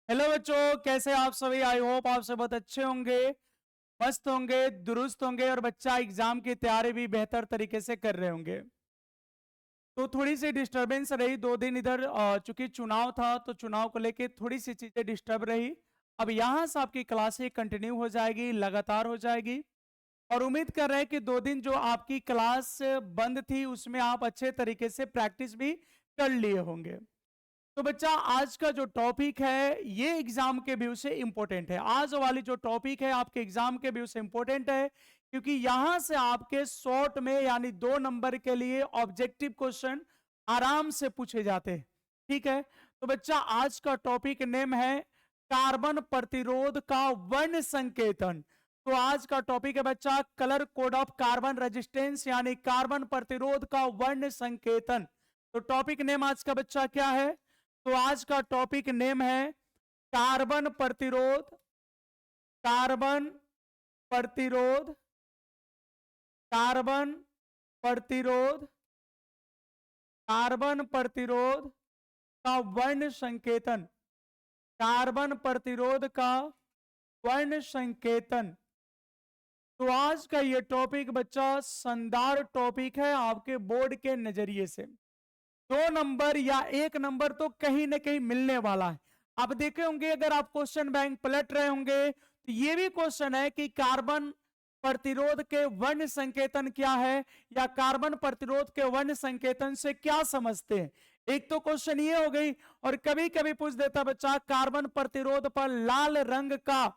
Hello बच्चों, कैसे आप सभी। आई होप आप सब बहुत अच्छे होंगे, मस्त होंगे, दुरुस्त होंगे और बच्चा एग्जाम की तैयारी भी बेहतर तरीके से कर रहे होंगे। तो थोड़ी सी डिस्टरबेंस रही 2 दिन इधर, चूंकि चुनाव था तो चुनाव को लेके थोड़ी सी चीजें डिस्टर्ब रही। अब यहाँ से आपकी क्लासें कंटिन्यू हो जाएगी, लगातार हो जाएगी। और उम्मीद कर रहे हैं कि 2 दिन जो आपकी क्लास बंद थी उसमें आप अच्छे तरीके से प्रैक्टिस भी कर लिए होंगे। तो बच्चा, आज का जो टॉपिक है ये एग्जाम के व्यू से इंपॉर्टेंट है। आज वाली जो टॉपिक है आपके एग्जाम के व्यू से इंपॉर्टेंट है, क्योंकि यहां से आपके शॉर्ट में यानी 2 नंबर के लिए ऑब्जेक्टिव क्वेश्चन आराम से पूछे जाते हैं। ठीक है, तो बच्चा आज का टॉपिक नेम है कार्बन प्रतिरोध का वर्ण संकेतन। तो आज का टॉपिक है बच्चा colour code of carbon resistance, यानी कार्बन प्रतिरोध का वर्ण संकेतन। तो टॉपिक नेम आज का बच्चा क्या है? तो आज का टॉपिक नेम है कार्बन प्रतिरोध, कार्बन प्रतिरोध, कार्बन प्रतिरोध, कार्बन प्रतिरोध का वर्ण संकेतन, कार्बन प्रतिरोध का वर्ण संकेतन। तो आज का ये टॉपिक बच्चा शानदार टॉपिक है आपके बोर्ड के नजरिए से। 2 नंबर या 1 नंबर तो कहीं ना कहीं मिलने वाला है। आप देखे होंगे, अगर आप क्वेश्चन बैंक पलट रहे होंगे तो ये भी क्वेश्चन है कि कार्बन प्रतिरोध के वर्ण संकेतन क्या है, या कार्बन प्रतिरोध के वर्ण संकेतन से क्या समझते हैं। एक तो क्वेश्चन ये हो गई, और कभी कभी पूछ देता बच्चा कार्बन प्रतिरोध पर लाल रंग का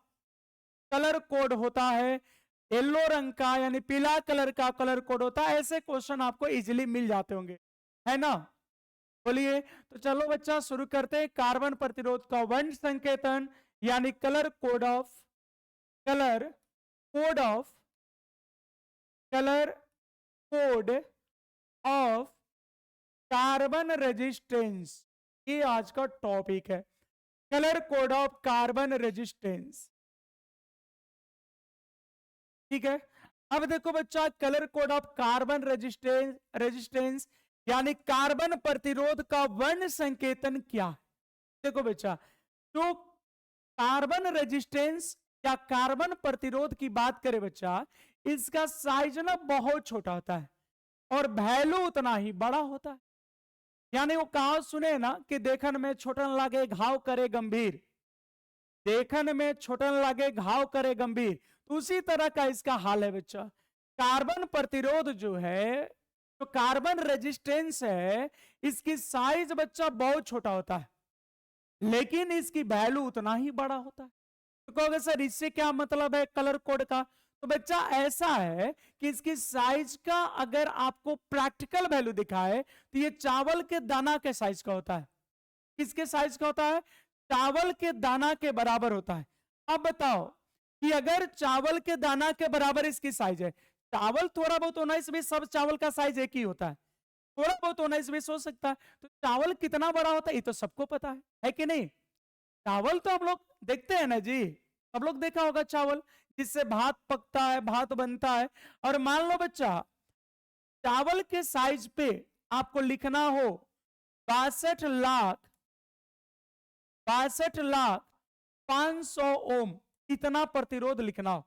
कलर कोड होता है, येलो रंग का यानी पीला कलर का कलर कोड होता है। ऐसे क्वेश्चन आपको इजीली मिल जाते होंगे, है ना। बोलिए, तो चलो बच्चा शुरू करते हैं। कार्बन प्रतिरोध का वर्ण संकेतन यानी colour code of, colour code of, colour code of carbon resistance, ये आज का टॉपिक है। Colour code of carbon resistance, ठीक है। अब देखो बच्चा, colour code of carbon resistance, resistance यानी कार्बन प्रतिरोध का वर्ण संकेतन क्या है। देखो बच्चा, तो कार्बन रेजिस्टेंस या कार्बन प्रतिरोध की बात करें बच्चा, इसका साइज ना बहुत छोटा होता है और वैल्यू उतना ही बड़ा होता है। यानी वो कहावत सुने ना कि देखन में छोटन लागे घाव करे गंभीर, देखन में छोटन लागे घाव करे गंभीर, तो उसी तरह का इसका हाल है बच्चा। कार्बन प्रतिरोध जो है, तो कार्बन रेजिस्टेंस है, इसकी साइज बच्चा बहुत छोटा होता है लेकिन इसकी वैल्यू उतना ही बड़ा होता है। तो कहोगे सर इससे क्या मतलब है कलर कोड का। तो बच्चा ऐसा है कि इसकी साइज का अगर आपको प्रैक्टिकल वैल्यू दिखाए तो ये चावल के दाना के साइज का होता है। किसके साइज का होता है? चावल के दाना के बराबर होता है। अब बताओ कि अगर चावल के दाना के बराबर इसकी साइज है, चावल थोड़ा बहुत होना, इसमें सब चावल का साइज एक ही होता है, थोड़ा बहुत होना इसमें हो सकता है, तो चावल कितना बड़ा होता है ये तो सबको पता है कि नहीं। चावल तो हम लोग देखते हैं ना जी, सब लोग देखा होगा चावल जिससे भात पकता है, भात बनता है। और मान लो बच्चा, चावल के साइज पे आपको लिखना हो 62,62,500 ओम, इतना प्रतिरोध लिखना हो,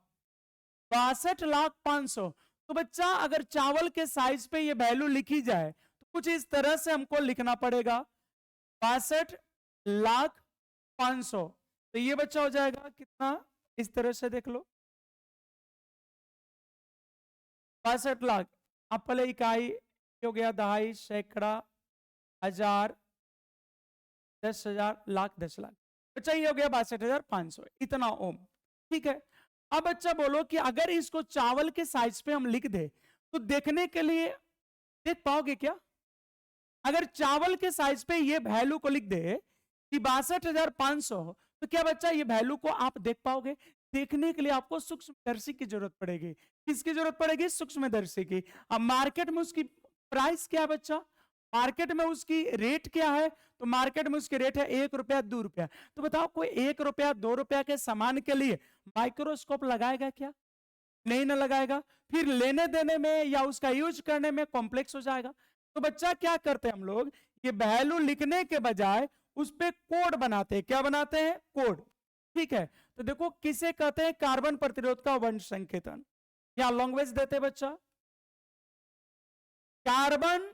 62,500। तो बच्चा अगर चावल के साइज पे ये वैल्यू लिखी जाए तो कुछ इस तरह से हमको लिखना पड़ेगा 62,500। तो ये बच्चा हो जाएगा कितना, इस तरह से देख लो 62,00,000। अब पहले इकाई हो गया, दहाई, सैकड़ा, हजार, 10,000, लाख, 10,00,000। बच्चा ये हो गया 62,500, इतना ओम। ठीक है, अब बच्चा बोलो कि अगर इसको चावल के साइज पे हम लिख दे तो देखने के लिए देख पाओगे क्या? अगर चावल के साइज पे ये वैल्यू को लिख दे कि 62,500, तो क्या बच्चा ये वैल्यू को आप देख पाओगे? देखने के लिए आपको सूक्ष्मदर्शी की जरूरत पड़ेगी। किसकी जरूरत पड़ेगी? सूक्ष्मदर्शी की। अब मार्केट में उसकी प्राइस क्या है बच्चा? मार्केट में उसकी रेट क्या है? तो मार्केट में उसकी रेट है 1 रुपया, 2 रुपया। तो बताओ कोई 1 रुपया 2 रुपया के सामान के लिए माइक्रोस्कोप लगाएगा क्या? नहीं ना लगाएगा। फिर लेने देने में या उसका यूज करने में कॉम्प्लेक्स हो जाएगा। तो बच्चा क्या करते हैं हम लोग, ये वैल्यू लिखने के बजाय उस पे कोड बनाते हैं। क्या बनाते हैं? कोड। ठीक है, तो देखो किसे कहते हैं कार्बन प्रतिरोध का वर्ण संकेतन। क्या लैंग्वेज देते हैं बच्चा? कार्बन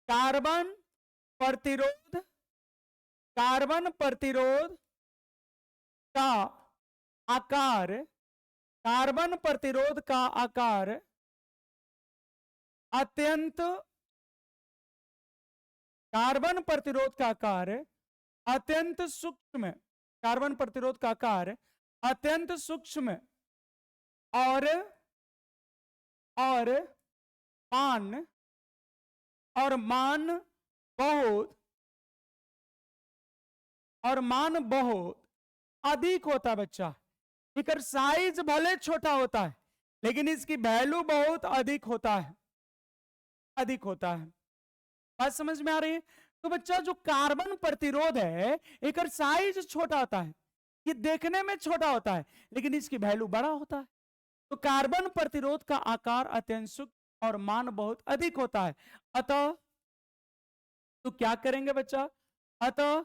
कार्बन प्रतिरोध, कार्बन प्रतिरोध का आकार, कार्बन प्रतिरोध का आकार अत्यंत, कार्बन प्रतिरोध का आकार अत्यंत सूक्ष्म, कार्बन प्रतिरोध का आकार अत्यंत सूक्ष्म और मान बहुत अधिक होता है बच्चा। इसका साइज भले छोटा होता है लेकिन इसकी वैल्यू बहुत अधिक होता है, अधिक होता है। बात समझ में आ रही है? तो बच्चा जो कार्बन प्रतिरोध है एक साइज छोटा होता है, ये देखने में छोटा होता है लेकिन इसकी वैल्यू बड़ा होता है। तो कार्बन प्रतिरोध का आकार अत्यंत सूक्ष्म और मान बहुत अधिक होता है। अतः तो क्या करेंगे बच्चा? अतः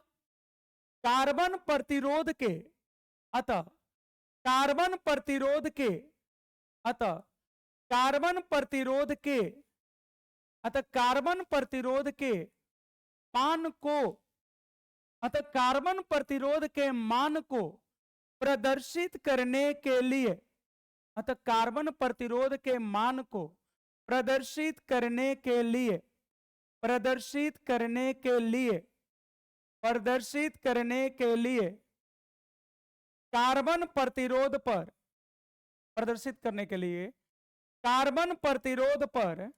कार्बन प्रतिरोध के, अतः कार्बन प्रतिरोध के, अतः कार्बन प्रतिरोध के, अतः कार्बन प्रतिरोध के मान को, अतः कार्बन प्रतिरोध के मान को प्रदर्शित करने के लिए, अतः कार्बन प्रतिरोध के मान को प्रदर्शित करने के लिए, प्रदर्शित करने के लिए, प्रदर्शित करने के लिए कार्बन प्रतिरोध पर, प्रदर्शित करने के लिए कार्बन प्रतिरोध पर,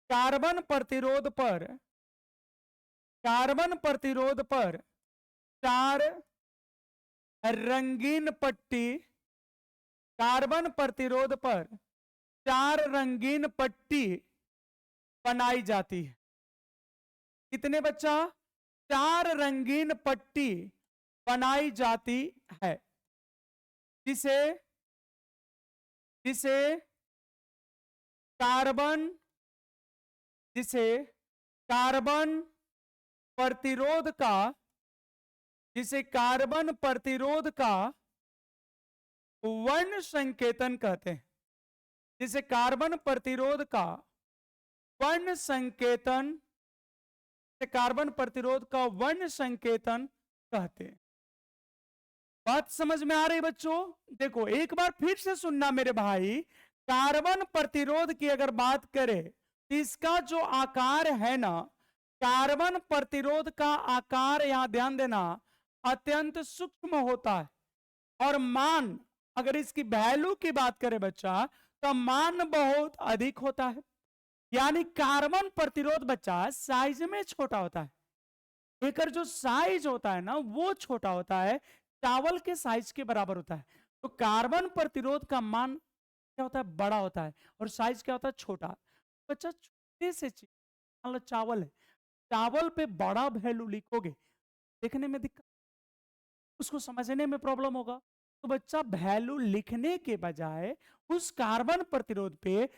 कार्बन प्रतिरोध पर, कार्बन प्रतिरोध पर 4 रंगीन पट्टी, कार्बन प्रतिरोध पर 4 रंगीन पट्टी बनाई जाती है। कितने बच्चा? 4 रंगीन पट्टी बनाई जाती है, जिसे जिसे कार्बन, जिसे कार्बन प्रतिरोध का, जिसे कार्बन प्रतिरोध का वर्ण संकेतन कहते हैं, जिसे कार्बन प्रतिरोध का वर्ण संकेतन, कार्बन प्रतिरोध का वर्ण संकेतन कहते हैं। बात समझ में आ रही बच्चों? देखो एक बार फिर से सुनना मेरे भाई, कार्बन प्रतिरोध की अगर बात करें तो इसका जो आकार है ना, कार्बन प्रतिरोध का आकार, यहां ध्यान देना, अत्यंत सूक्ष्म होता है और मान, अगर इसकी वैल्यू की बात करें बच्चा तो मान बहुत अधिक होता है। यानी कार्बन प्रतिरोध बच्चा साइज में छोटा होता है, एक जो साइज होता है ना वो छोटा होता है, चावल के साइज के बराबर होता है। तो कार्बन प्रतिरोध का मान क्या होता है? बड़ा होता है और साइज क्या होता है? छोटा। बच्चा छोटे से चीज, मान लो चावल है, चावल पे बड़ा वैल्यू लिखोगे देखने में दिक्कत, उसको समझने में प्रॉब्लम होगा। तो बच्चा वैल्यू लिखने के बजाय उस कार्बन प्रतिरोध पे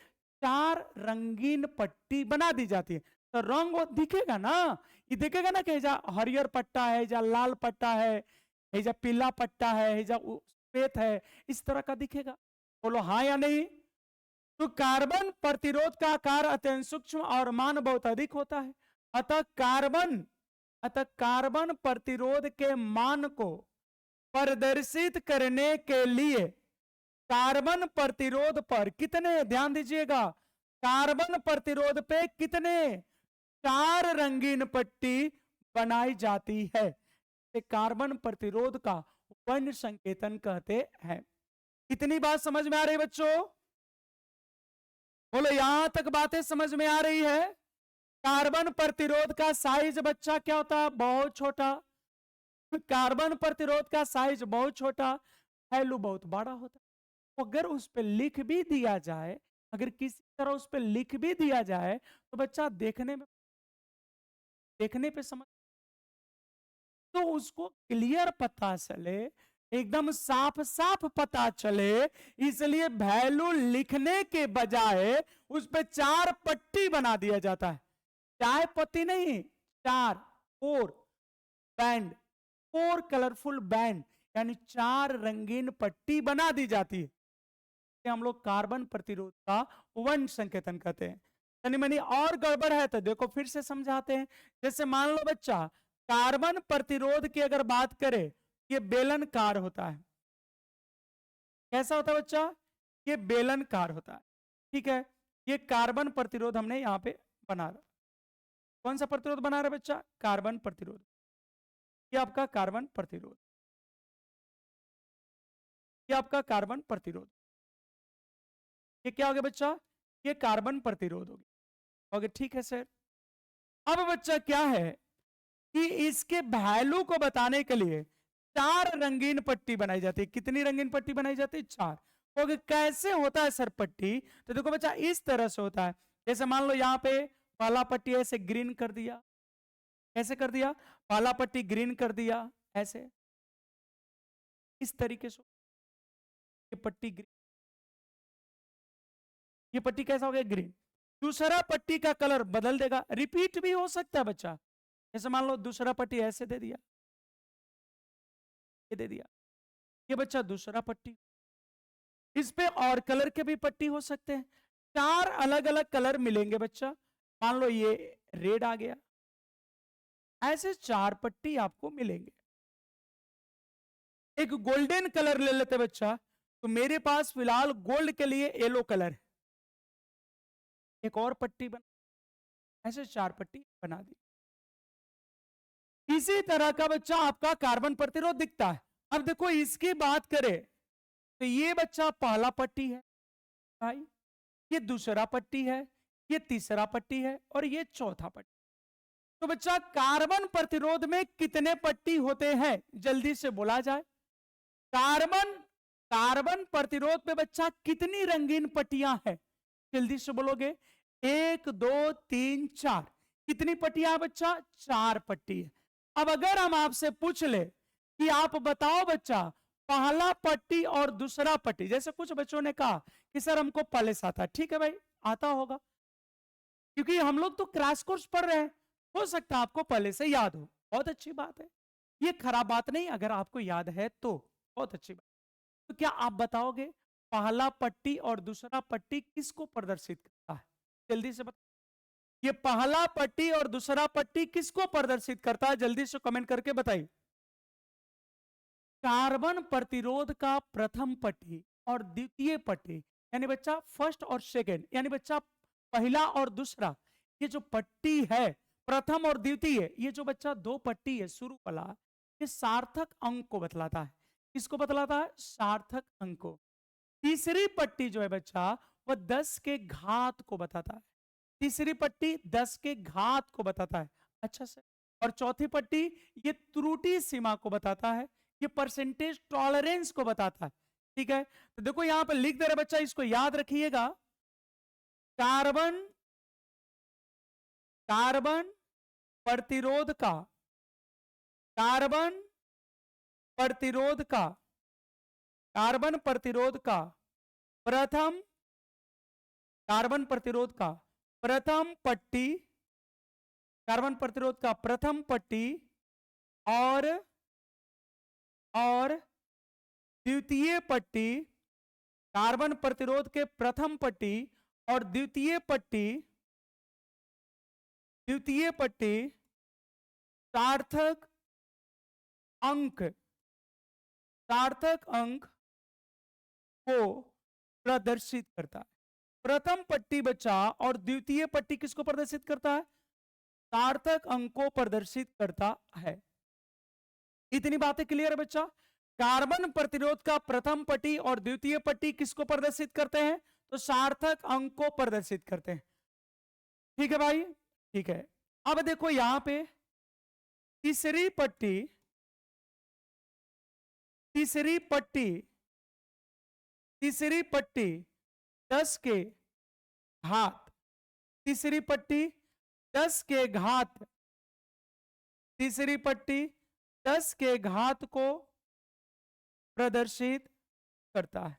4 रंगीन पट्टी बना दी जाती है। तो रंग वो दिखेगा ना, ये दिखेगा ना कि जा हरियर पट्टा है, जा लाल पट्टा है, जा पीला पट्टा है, जा श्वेत है, इस तरह का दिखेगा। बोलो हाँ या नहीं? तो कार्बन प्रतिरोध का आकार अत्यंत सूक्ष्म और मान बहुत अधिक होता है। अतः कार्बन प्रतिरोध के मान को प्रदर्शित करने के लिए कार्बन प्रतिरोध पर कितने, ध्यान दीजिएगा, कार्बन प्रतिरोध पे कितने? 4 रंगीन पट्टी बनाई जाती है। कार्बन प्रतिरोध का वर्ण संकेतन कहते हैं। कितनी बात समझ में आ रही बच्चों? बोलो यहां तक बातें समझ में आ रही है? कार्बन प्रतिरोध का साइज बच्चा क्या होता है? बहुत छोटा। कार्बन प्रतिरोध का साइज बहुत छोटा, वैल्यू बहुत बड़ा होता है। अगर उस पर लिख भी दिया जाए, अगर किसी तरह उस पर लिख भी दिया जाए तो बच्चा देखने पे समझ, तो उसको क्लियर पता चले, एकदम साफ साफ पता चले, इसलिए वैल्यू लिखने के बजाय उस पे 4 पट्टी बना दिया जाता है। चाय पत्ती नहीं, 4। 4 बैंड, 4 कलरफुल बैंड, यानी 4 रंगीन पट्टी बना दी जाती है, हम लोग कार्बन प्रतिरोध का वर्ण संकेतन कहते हैं। तनी मनी और गड़बड़ है तो देखो फिर से समझाते हैं। जैसे मान लो बच्चा, कार्बन प्रतिरोध की अगर बात करें, ये बेलनकार होता है। कैसा होता है बच्चा? ये बेलनकार होता है, ठीक है। ये कार्बन प्रतिरोध हमने यहां पे बना रहा। कौन सा प्रतिरोध बना रहा है बच्चा? कार्बन प्रतिरोध। ये आपका कार्बन प्रतिरोध, ये आपका कार्बन प्रतिरोध, ये क्या हो गया बच्चा? ये कार्बन प्रतिरोध हो गया। ओके ठीक है सर। अब बच्चा क्या है कि इसके वैल्यू को बताने के लिए 4 रंगीन पट्टी बनाई जाती है। कितनी रंगीन पट्टी बनाई जाती है? 4। ओके कैसे होता है सर पट्टी? तो देखो बच्चा इस तरह से होता है। जैसे मान लो यहाँ पे पहला पट्टी ऐसे ग्रीन कर दिया, कैसे कर दिया? पहला पट्टी ग्रीन कर दिया, ऐसे इस तरीके से ये पट्टी ग्रीन, ये पट्टी कैसा हो गया? ग्रीन। दूसरा पट्टी का कलर बदल देगा, रिपीट भी हो सकता है बच्चा। जैसे मान लो दूसरा पट्टी ऐसे दे दिया, ये दे दिया, ये बच्चा दूसरा पट्टी। इस पे और कलर के भी पट्टी हो सकते हैं। 4 अलग अलग कलर मिलेंगे बच्चा। मान लो ये रेड आ गया, ऐसे 4 पट्टी आपको मिलेंगे। एक गोल्डन कलर ले लेते बच्चा, तो मेरे पास फिलहाल गोल्ड के लिए येलो कलर है, एक और पट्टी बना, ऐसे 4 पट्टी बना दी। इसी तरह का बच्चा आपका कार्बन प्रतिरोध दिखता है। अब देखो इसकी बात करें तो ये बच्चा पहला पट्टी है भाई, ये दूसरा पट्टी है, ये तीसरा पट्टी है और ये चौथा पट्टी। तो बच्चा कार्बन प्रतिरोध में कितने पट्टी होते हैं? जल्दी से बोला जाए। कार्बन कार्बन प्रतिरोध में बच्चा कितनी रंगीन पट्टियां हैं? जल्दी से बोलोगे। 1 2 3 4। कितनी पट्टियां बच्चा? 4 पट्टी है। अब अगर हम आपसे पूछ ले कि आप बताओ बच्चा पहला पट्टी और दूसरा पट्टी, जैसे कुछ बच्चों ने कहा कि सर हमको पहले से आता है, ठीक है भाई आता होगा, क्योंकि हम लोग तो क्रैश कोर्स पढ़ रहे हैं, हो सकता है आपको पहले से याद हो, बहुत अच्छी बात है, ये खराब बात नहीं अगर आपको याद है तो, बहुत अच्छी बात। तो क्या आप बताओगे पहला पट्टी और दूसरा पट्टी किसको प्रदर्शित करता है? जल्दी से बताओ, ये पहला पट्टी और दूसरा पट्टी किसको प्रदर्शित करता है? जल्दी से कमेंट करके बताइए। कार्बन प्रतिरोध का प्रथम पट्टी और द्वितीय पट्टी, यानी बच्चा फर्स्ट और सेकेंड, यानी बच्चा पहला और दूसरा, ये जो पट्टी है प्रथम और द्वितीय, ये जो बच्चा 2 पट्टी है शुरू वाला, ये सार्थक अंक को बतलाता है। किसको बतलाता है? सार्थक अंक को। तीसरी पट्टी जो है बच्चा वह 10 के घात को बताता है। तीसरी पट्टी 10 के घात को बताता है। अच्छा सर। और चौथी पट्टी ये त्रुटि सीमा को बताता है, ये परसेंटेज टॉलरेंस को बताता है। ठीक है, तो देखो यहां पर लिख दे रहे बच्चा, इसको याद रखिएगा। कार्बन कार्बन प्रतिरोध का, कार्बन प्रतिरोध का, कार्बन प्रतिरोध का प्रथम, कार्बन प्रतिरोध का प्रथम पट्टी, कार्बन प्रतिरोध का प्रथम पट्टी और द्वितीय पट्टी, कार्बन प्रतिरोध के प्रथम पट्टी और द्वितीय पट्टी, द्वितीय पट्टी सार्थक अंक, सार्थक अंक को प्रदर्शित करता है। प्रथम पट्टी बच्चा और द्वितीय पट्टी किसको प्रदर्शित करता है? सार्थक अंक को प्रदर्शित करता है। इतनी बातें क्लियर है बच्चा? कार्बन प्रतिरोध का प्रथम पट्टी और द्वितीय पट्टी किसको प्रदर्शित करते हैं? तो सार्थक अंक को प्रदर्शित करते हैं। ठीक है भाई, ठीक है। अब देखो यहां पे तीसरी पट्टी, तीसरी पट्टी, तीसरी पट्टी 10 के घात, तीसरी पट्टी 10 के घात, तीसरी पट्टी 10 के घात को प्रदर्शित करता है।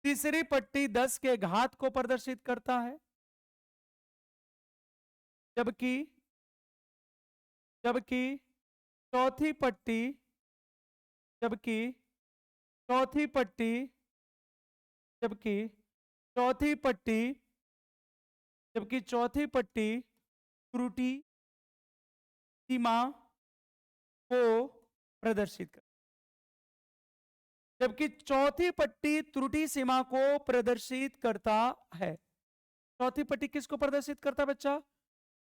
तीसरी पट्टी 10 के घात को प्रदर्शित करता है, जबकि जबकि चौथी पट्टी जबकि चौथी पट्टी जबकि चौथी पट्टी जबकि चौथी पट्टी त्रुटि सीमा को प्रदर्शित कर जबकि चौथी पट्टी त्रुटि सीमा को प्रदर्शित करता है। चौथी पट्टी किसको प्रदर्शित करता है बच्चा?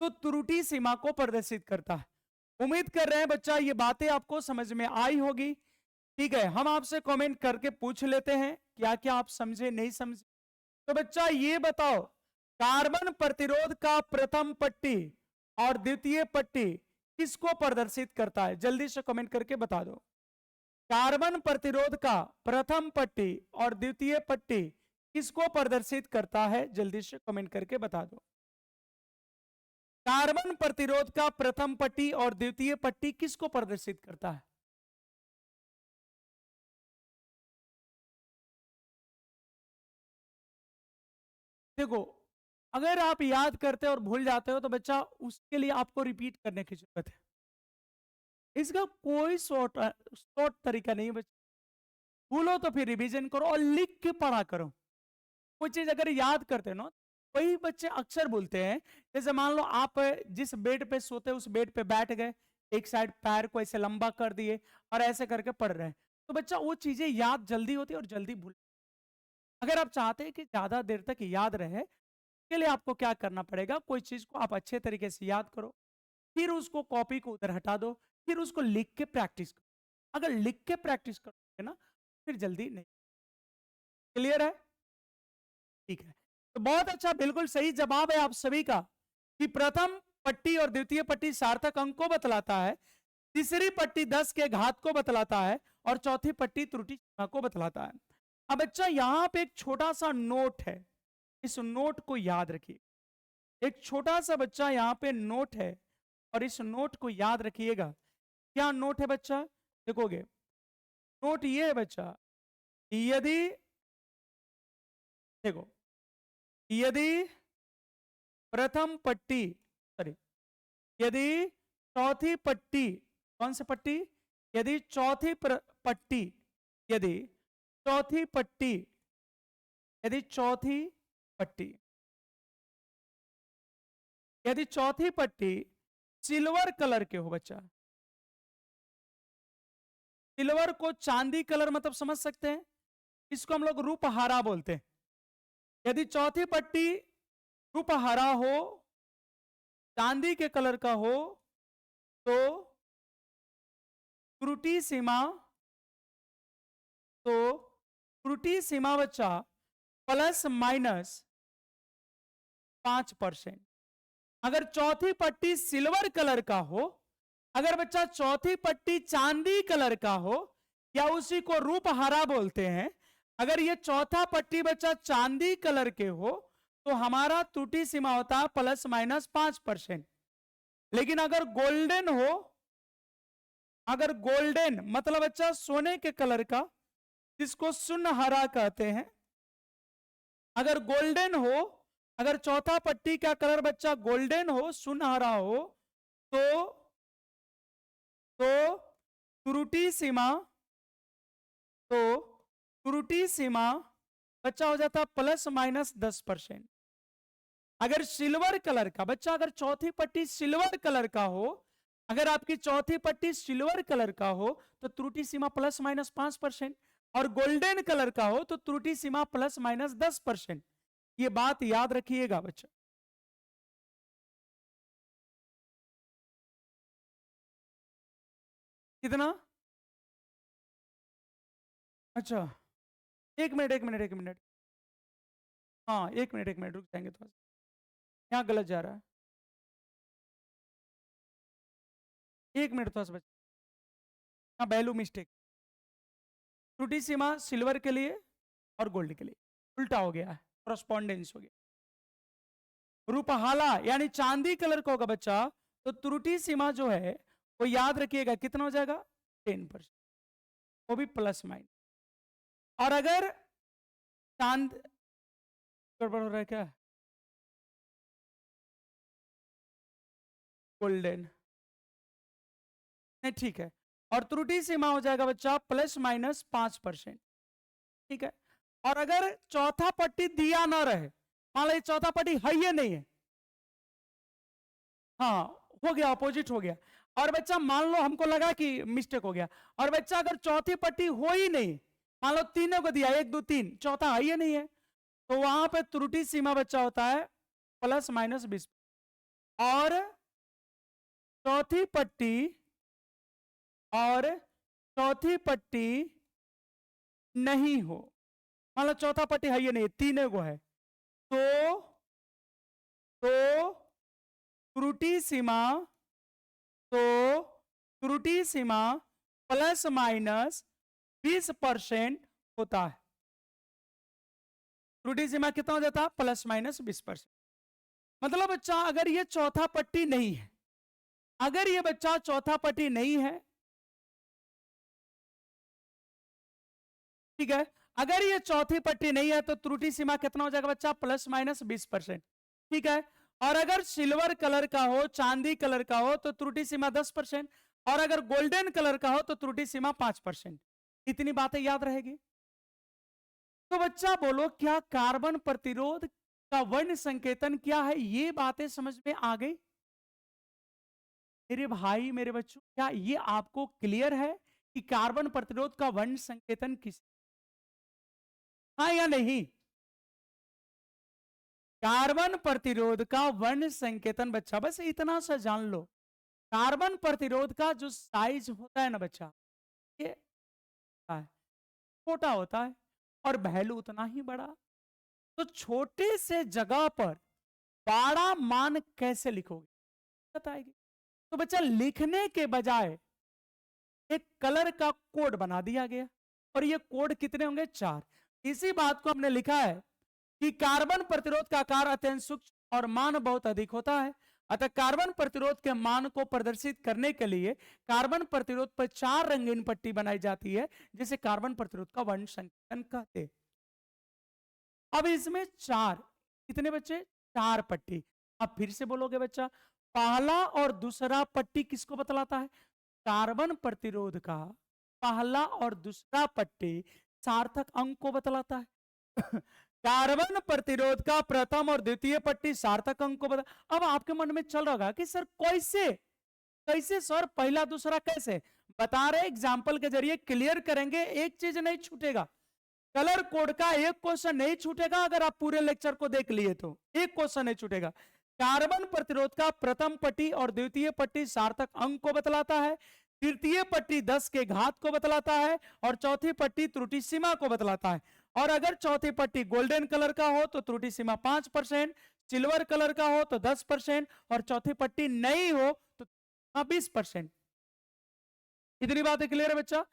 तो त्रुटि सीमा को प्रदर्शित करता है। उम्मीद कर रहे हैं बच्चा ये बातें आपको समझ में आई होगी। ठीक है, हम आपसे कमेंट करके पूछ लेते हैं क्या क्या आप समझे नहीं समझे। तो बच्चा ये बताओ, कार्बन प्रतिरोध का प्रथम पट्टी और द्वितीय पट्टी किसको प्रदर्शित करता है? जल्दी से कमेंट करके बता दो। कार्बन प्रतिरोध का प्रथम पट्टी और द्वितीय पट्टी किसको प्रदर्शित करता है? जल्दी से कमेंट करके बता दो। कार्बन प्रतिरोध का प्रथम पट्टी और द्वितीय पट्टी किसको प्रदर्शित करता है? देखो, अगर आप याद करते हो और भूल जाते हो तो बच्चा उसके लिए आपको रिपीट करने की जरूरत है। इसका कोई शॉर्ट तरीका नहीं है बच्चा। भूलो तो फिर रिवीजन करो और लिख के पढ़ा करो। कोई चीज अगर याद करते हो ना, वही बच्चे अक्सर बोलते हैं। जैसे मान लो आप जिस बेड पे सोते उस बेड पे बैठ गए, एक साइड पैर को ऐसे लंबा कर दिए और ऐसे करके पढ़ रहे हैं, तो बच्चा वो चीजें याद जल्दी होती है और जल्दी भूल। अगर आप चाहते हैं कि ज्यादा देर तक याद रहे, के लिए आपको क्या करना पड़ेगा? कोई चीज को आप अच्छे तरीके से याद करो, फिर उसको कॉपी को उधर हटा दो, फिर उसको लिख के प्रैक्टिस करो। अगर लिख के प्रैक्टिस करोगे ना, फिर जल्दी नहीं। क्लियर है? ठीक है, तो बहुत अच्छा, बिल्कुल सही जवाब है आप सभी का कि प्रथम पट्टी और द्वितीय पट्टी सार्थक अंक को बतलाता है, तीसरी पट्टी 10 के घात को बतलाता है और चौथी पट्टी त्रुटि सीमा को बतलाता है। अब बच्चा यहां पे एक छोटा सा नोट है, इस नोट को याद रखिए। एक छोटा सा बच्चा यहां पे नोट है और इस नोट को याद रखिएगा। क्या नोट है बच्चा? देखोगे, नोट ये है बच्चा, यदि देखो, यदि प्रथम पट्टी, सॉरी, यदि चौथी पट्टी, कौन सी पट्टी? यदि चौथी पट्टी, यदि चौथी पट्टी, यदि चौथी पट्टी, यदि चौथी पट्टी सिल्वर कलर के हो बच्चा, सिल्वर को चांदी कलर मतलब समझ सकते हैं, इसको हम लोग रूपहारा बोलते हैं। यदि चौथी पट्टी रूपहारा हो, चांदी के कलर का हो, तो त्रुटि सीमा, तो त्रुटि सीमा बच्चा ±5%। अगर चौथी पट्टी सिल्वर कलर का हो, अगर बच्चा चौथी पट्टी चांदी कलर का हो, या उसी को रूपहारा बोलते हैं, अगर ये चौथा पट्टी बच्चा चांदी कलर के हो, तो हमारा त्रुटि सीमा होता है ±5%। लेकिन अगर गोल्डन हो, अगर गोल्डन मतलब बच्चा सोने के कलर का, जिसको सुनहरा कहते हैं, अगर गोल्डन हो, अगर चौथा पट्टी का कलर बच्चा गोल्डन हो, सुनहरा हो, तो त्रुटि सीमा, तो त्रुटि सीमा बच्चा हो जाता ±10%। अगर सिल्वर कलर का बच्चा, अगर चौथी पट्टी सिल्वर कलर का हो, अगर आपकी चौथी पट्टी सिल्वर कलर का हो, तो त्रुटि सीमा ±5%। और गोल्डन कलर का हो तो त्रुटि सीमा ±10%। ये बात याद रखिएगा बच्चा। कितना? अच्छा, एक मिनट एक मिनट एक मिनट, हाँ एक मिनट रुक जाएंगे थोड़ा सा, यहाँ गलत जा रहा है। एक मिनट थोड़ा सा बच्चा, यहाँ वैल्यू मिस्टेक। त्रुटि सीमा सिल्वर के लिए और गोल्ड के लिए उल्टा हो गया है, करस्पॉन्डेंस हो गया। रूपहाला यानी चांदी कलर का होगा बच्चा, तो त्रुटि सीमा जो है वो याद रखिएगा कितना हो जाएगा? 10%, वो भी प्लस माइनस। और अगर चांद, गड़बड़ हो रहा है क्या? गोल्डन, नहीं, ठीक है। और त्रुटि सीमा हो जाएगा बच्चा ±5%। ठीक है। और अगर चौथा पट्टी दिया ना रहे, मान लो चौथा पट्टी है ही नहीं है, हाँ, हो गया, अपोजिट हो गया। और बच्चा मान लो हमको लगा कि मिस्टेक हो गया, और बच्चा अगर चौथी पट्टी हो ही नहीं, मान लो तीनों को दिया, 1 2 3, चौथा है ही नहीं है, तो वहां पे त्रुटि सीमा बच्चा होता है ±20। और चौथी पट्टी, और चौथी पट्टी नहीं हो, मान लो चौथा पट्टी है ही नहीं, तीनों को है, तो त्रुटि सीमा, तो त्रुटि सीमा ±20% होता है। त्रुटि सीमा कितना हो जाता है? ±20%। मतलब बच्चा अगर ये चौथा पट्टी नहीं है, अगर ये बच्चा चौथा पट्टी नहीं है, ठीक है, अगर ये चौथी पट्टी नहीं है तो त्रुटि सीमा कितना हो जाएगा बच्चा? ±20%। ठीक है। और अगर सिल्वर कलर का हो, चांदी कलर का हो, तो त्रुटि सीमा 10%। और अगर गोल्डन कलर का हो तो त्रुटि सीमा 5%। इतनी बातें याद रहेगी। तो बच्चा बोलो, क्या कार्बन प्रतिरोध का वर्ण संकेतन क्या है? ये बातें समझ में आ गई मेरे भाई, मेरे बच्चों? क्या ये आपको क्लियर है कि कार्बन प्रतिरोध का वर्ण संकेतन किस, हाँ या नहीं? कार्बन प्रतिरोध का वर्ण संकेतन बच्चा बस इतना सा जान लो, कार्बन प्रतिरोध का जो साइज होता है ना बच्चा, ये होता है, छोटा होता है, और वैल्यू उतना ही बड़ा। तो छोटे से जगह पर बड़ा मान कैसे लिखोगे, बताएगी। तो बच्चा लिखने के बजाय एक कलर का कोड बना दिया गया, और ये कोड कितने होंगे? 4। इसी बात को हमने लिखा है कि कार्बन प्रतिरोध का आकार अत्यंत सूक्ष्म और मान बहुत अधिक होता है। अतः कार्बन प्रतिरोध के मान को प्रदर्शित करने के लिए कार्बन प्रतिरोध पर 4 रंगीन पट्टी बनाई जाती है, जिसे कार्बन प्रतिरोध का वर्ण संकेतन कहते हैं। अब इसमें 4, कितने बच्चे? 4 पट्टी। अब फिर से बोलोगे बच्चा, पहला और दूसरा पट्टी किसको बतलाता है? कार्बन प्रतिरोध का पहला और दूसरा पट्टी सार्थक अंक को बतलाता है। कार्बन प्रतिरोध का प्रथम और द्वितीय पट्टी सार्थक अंक को बता। अब आपके मन में चल रहा होगा कि सर कैसे, कैसे सर, पहला दूसरा कैसे? बता रहे, एग्जाम्पल के जरिए क्लियर करेंगे, एक चीज नहीं छूटेगा। कलर कोड का एक क्वेश्चन नहीं छूटेगा, अगर आप पूरे लेक्चर को देख लिए तो एक क्वेश्चन नहीं छूटेगा। कार्बन प्रतिरोध का प्रथम पट्टी और द्वितीय पट्टी सार्थक अंक को बतलाता है, तृतीय पट्टी 10 के घात को बतलाता है, और चौथी पट्टी त्रुटि सीमा को बतलाता है। और अगर चौथी पट्टी गोल्डन कलर का हो तो त्रुटि सीमा 5%, सिल्वर कलर का हो तो 10%, और चौथी पट्टी नहीं हो तो 20%। इतनी बातें क्लियर है बच्चा?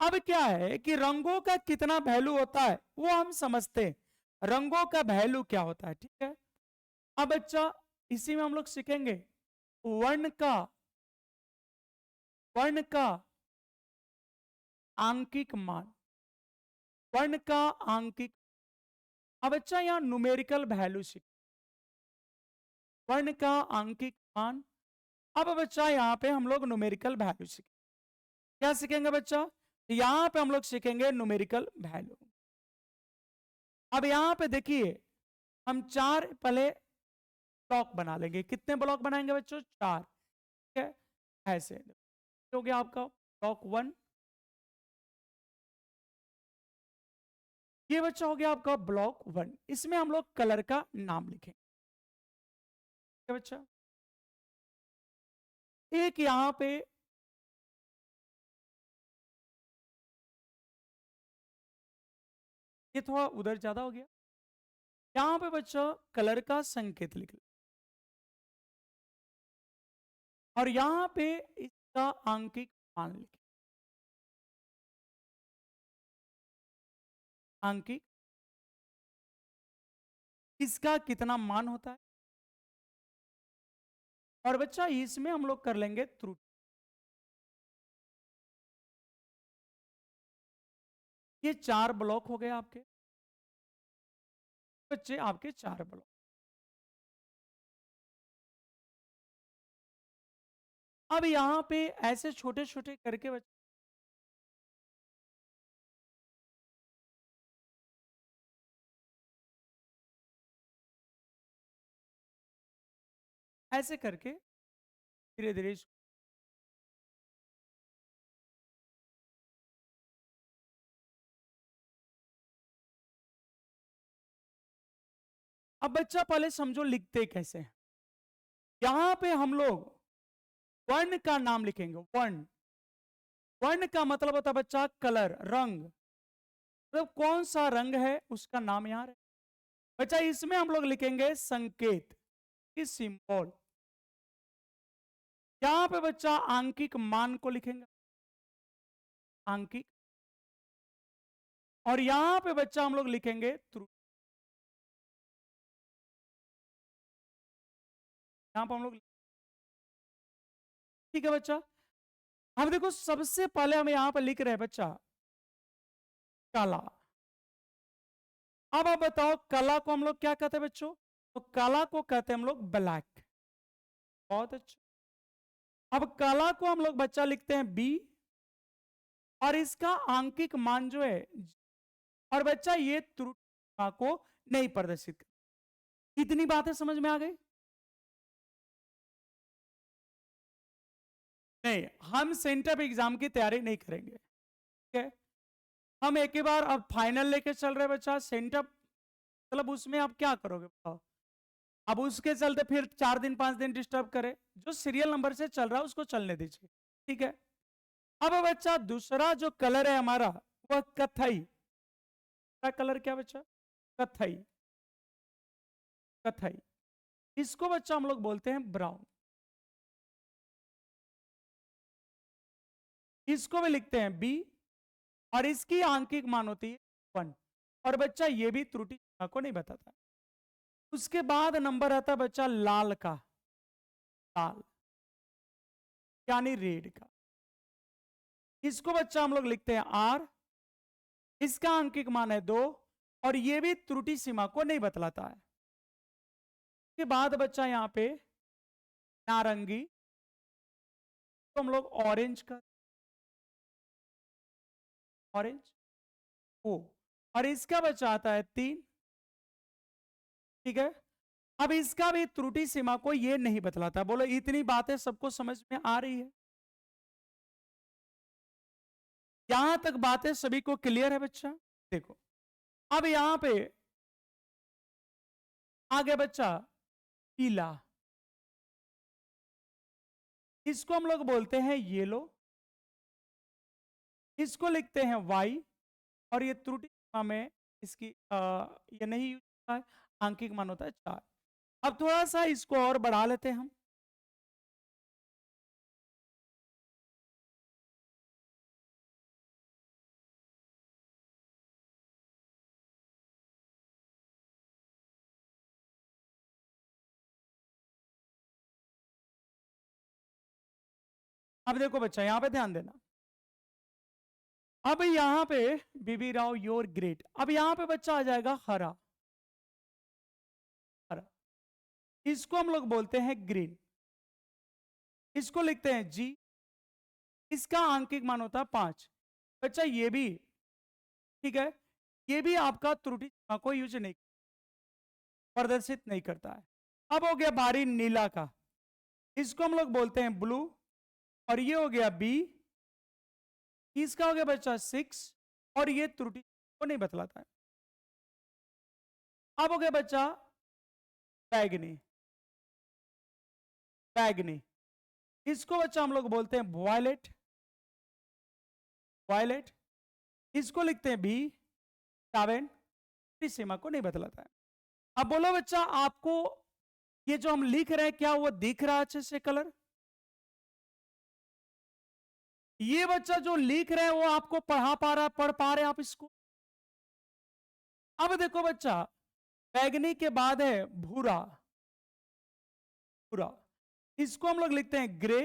अब क्या है कि रंगों का कितना वैल्यू होता है वो हम समझते हैं, रंगों का वैल्यू क्या होता है, ठीक है। अब बच्चा इसी में हम लोग सीखेंगे वर्ण का, वर्ण का आंकिक मान, वर्ण का आंकिक। अब बच्चा यहां न्यूमेरिकल वैल्यू सीख, वर्ण का आंकिक मान। अब बच्चा यहां पे हम लोग न्यूमेरिकल वैल्यू सीखेंगे। क्या सीखेंगे बच्चा? यहां पे हम लोग सीखेंगे न्यूमेरिकल वैल्यू। अब यहां पे देखिए, हम 4 पहले ब्लॉक बना लेंगे। कितने ब्लॉक बनाएंगे बच्चों? 4। ठीक है, ऐसे हो गया आपका ब्लॉक 1। ये बच्चा हो गया आपका ब्लॉक 1। इसमें हम लोग कलर का नाम लिखेंगे। ठीक है बच्चा। एक यहां पे ये थोड़ा उधर ज्यादा हो गया, यहां पे बच्चा कलर का संकेत लिख, और यहां पे इसका आंकिक मान लिखे। आंकिक, इसका कितना मान होता है। और बच्चा इसमें हम लोग कर लेंगे त्रुटि। ये 4 ब्लॉक हो गए आपके बच्चे, आपके 4 ब्लॉक। अब यहां पे ऐसे छोटे छोटे करके बच्चा ऐसे करके धीरे धीरे अब बच्चा पहले समझो लिखते कैसे हैं। यहां पे हम लोग वर्ण का नाम लिखेंगे। वर्ण, वर्ण का मतलब होता है बच्चा कलर, रंग, मतलब कौन सा रंग है उसका नाम यहां है बच्चा। इसमें हम लोग लिखेंगे संकेत की सिंबल। यहां पे बच्चा आंकिक मान को लिखेंगे, आंकिक। और यहां पे बच्चा हम लोग लिखेंगे त्रुटि। यहां पर हम लोग, ठीक है बच्चा। अब देखो सबसे पहले हम यहां पर लिख रहे हैं बच्चा काला। अब आप बताओ कला को हम लोग क्या कहते हैं बच्चों? तो कला को कहते हैं हम लोग ब्लैक। बहुत अच्छा। अब कला को हम लोग बच्चा लिखते हैं बी, और इसका आंकिक मान जो है, और बच्चा ये त्रुटि को नहीं प्रदर्शित कर। इतनी बातें समझ में आ गई? नहीं, हम सेंटर एग्जाम की तैयारी नहीं करेंगे, ठीक है। हम एक ही बार अब फाइनल लेके चल रहे बच्चा। सेंटर मतलब उसमें आप क्या करोगे बताओ? अब उसके चलते फिर 4 दिन 5 दिन डिस्टर्ब करे। जो सीरियल नंबर से चल रहा है उसको चलने दीजिए, ठीक है। अब बच्चा दूसरा जो कलर है हमारा वह कथई। क्या कलर, क्या बच्चा? कथई, कथई। इसको बच्चा हम लोग बोलते हैं ब्राउन। इसको भी लिखते हैं बी, और इसकी आंकिक मान होती है 1। और बच्चा ये भी त्रुटि को नहीं बताता। उसके बाद नंबर आता है बच्चा लाल का, लाल यानी रेड का। इसको बच्चा हम लोग लिखते हैं आर। इसका अंकिक मान है 2, और ये भी त्रुटि सीमा को नहीं बतलाता है। उसके बाद बच्चा यहां पे नारंगी, तो हम लोग ऑरेंज का, ऑरेंज ओ। और इसका बच्चा आता है 3, ठीक है। अब इसका भी त्रुटि सीमा को ये नहीं बतलाता। बोलो इतनी बातें सबको समझ में आ रही है? यहां तक बातें सभी को क्लियर है बच्चा? देखो अब यहां पे आगे बच्चा पीला। इसको हम लोग बोलते हैं येलो। इसको लिखते हैं वाई, और ये त्रुटि सीमा में इसकी ये नहीं यूज होता है, आंकिक मान होता है 4। अब थोड़ा सा इसको और बढ़ा लेते हैं हम। अब देखो बच्चा यहां पे ध्यान देना। अब यहां पे बीबी राव योर ग्रेट। अब यहां पे बच्चा आ जाएगा हरा, हरा। इसको हम लोग बोलते हैं ग्रीन। इसको लिखते हैं जी। इसका आंकिक मान होता है 5। बच्चा ये भी, ठीक है, ये भी आपका त्रुटि सीमा को यूज नहीं, प्रदर्शित नहीं करता है। अब हो गया बारी नीला का। इसको हम लोग बोलते हैं ब्लू, और ये हो गया बी। इसका हो गया बच्चा 6, और ये त्रुटि को नहीं बतलाता है। अब हो गया बच्चा बैगनी, बैगनी। इसको बच्चा हम लोग बोलते हैं वायलेट, वायलेट। इसको लिखते हैं बी 7। इस सीमा को नहीं बतलाता है। अब बोलो बच्चा आपको ये जो हम लिख रहे हैं क्या वो दिख रहा है अच्छे से कलर? ये बच्चा जो लिख रहे हैं वो आपको पढ़ा पा रहा है, पढ़ पा रहे हैं आप इसको? अब देखो बच्चा बैगनी के बाद है भूरा, भूरा। इसको हम लोग लिखते हैं ग्रे,